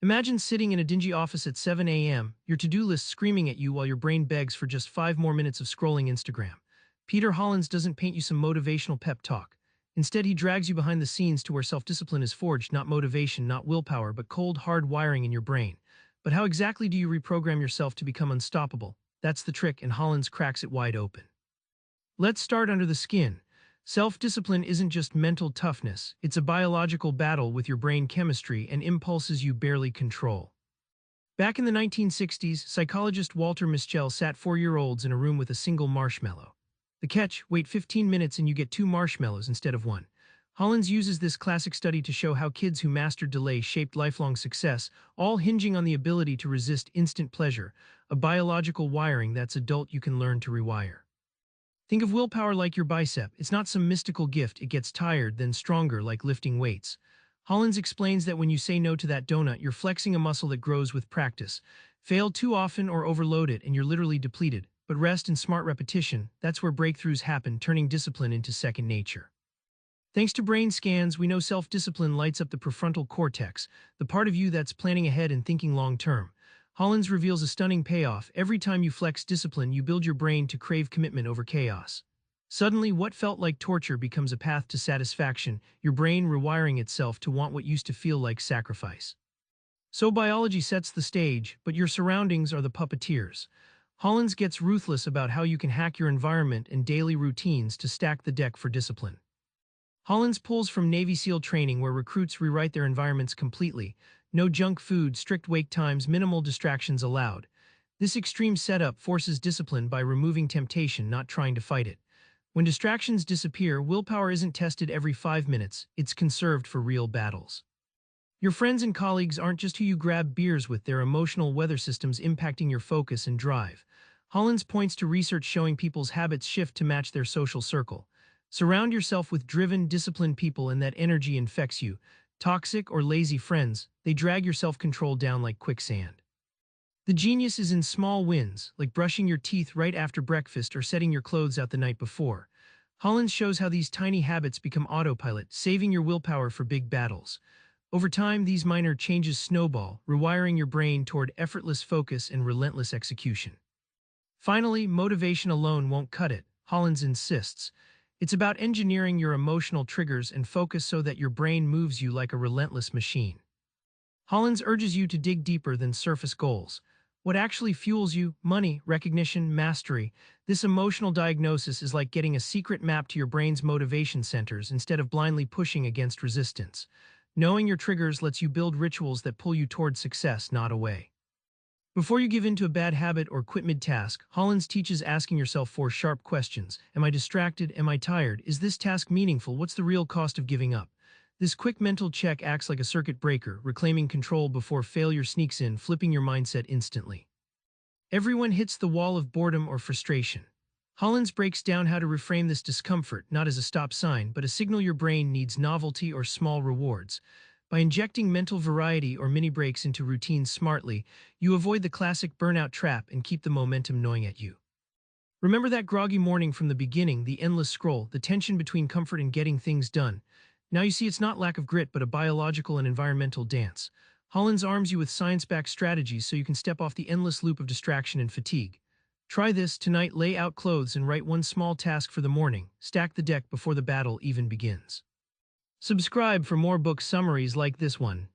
Imagine sitting in a dingy office at 7 a.m., your to-do list screaming at you while your brain begs for just 5 more minutes of scrolling Instagram. Peter Hollins doesn't paint you some motivational pep talk. Instead, he drags you behind the scenes to where self-discipline is forged, not motivation, not willpower, but cold, hard wiring in your brain. But how exactly do you reprogram yourself to become unstoppable? That's the trick, and Hollins cracks it wide open. Let's start under the skin. Self-discipline isn't just mental toughness, it's a biological battle with your brain chemistry and impulses you barely control. Back in the 1960s, psychologist Walter Mischel sat 4-year-olds in a room with a single marshmallow. The catch: wait 15 minutes and you get 2 marshmallows instead of one. Hollins uses this classic study to show how kids who mastered delay shaped lifelong success, all hinging on the ability to resist instant pleasure, a biological wiring that's adult you can learn to rewire. Think of willpower like your bicep. It's not some mystical gift. It gets tired, then stronger, like lifting weights. Hollins explains that when you say no to that donut, you're flexing a muscle that grows with practice. Fail too often or overload it, and you're literally depleted. But rest and smart repetition, that's where breakthroughs happen, turning discipline into second nature. Thanks to brain scans, we know self-discipline lights up the prefrontal cortex, the part of you that's planning ahead and thinking long-term. Hollins reveals a stunning payoff. Every time you flex discipline, you build your brain to crave commitment over chaos. Suddenly, what felt like torture becomes a path to satisfaction, your brain rewiring itself to want what used to feel like sacrifice. So biology sets the stage, but your surroundings are the puppeteers. Hollins gets ruthless about how you can hack your environment and daily routines to stack the deck for discipline. Hollins pulls from Navy SEAL training where recruits rewrite their environments completely. No junk food, strict wake times, minimal distractions allowed. This extreme setup forces discipline by removing temptation, not trying to fight it. When distractions disappear, willpower isn't tested every 5 minutes, it's conserved for real battles. Your friends and colleagues aren't just who you grab beers with, they're emotional weather systems impacting your focus and drive. Hollins points to research showing people's habits shift to match their social circle. Surround yourself with driven, disciplined people and that energy infects you. Toxic or lazy friends, they drag your self-control down like quicksand. The genius is in small wins, like brushing your teeth right after breakfast or setting your clothes out the night before. Hollins shows how these tiny habits become autopilot, saving your willpower for big battles. Over time, these minor changes snowball, rewiring your brain toward effortless focus and relentless execution. Finally, motivation alone won't cut it, Hollins insists. It's about engineering your emotional triggers and focus so that your brain moves you like a relentless machine. Hollins urges you to dig deeper than surface goals. What actually fuels you: money, recognition, mastery. This emotional diagnosis is like getting a secret map to your brain's motivation centers instead of blindly pushing against resistance. Knowing your triggers lets you build rituals that pull you toward success, not away. Before you give in to a bad habit or quit mid-task, Hollins teaches asking yourself 4 sharp questions. Am I distracted? Am I tired? Is this task meaningful? What's the real cost of giving up? This quick mental check acts like a circuit breaker, reclaiming control before failure sneaks in, flipping your mindset instantly. Everyone hits the wall of boredom or frustration. Hollins breaks down how to reframe this discomfort, not as a stop sign, but a signal your brain needs novelty or small rewards. By injecting mental variety or mini breaks into routines smartly, you avoid the classic burnout trap and keep the momentum gnawing at you. Remember that groggy morning from the beginning, the endless scroll, the tension between comfort and getting things done. Now you see it's not lack of grit, but a biological and environmental dance. Hollins arms you with science-backed strategies so you can step off the endless loop of distraction and fatigue. Try this tonight: lay out clothes and write one small task for the morning. Stack the deck before the battle even begins. Subscribe for more book summaries like this one.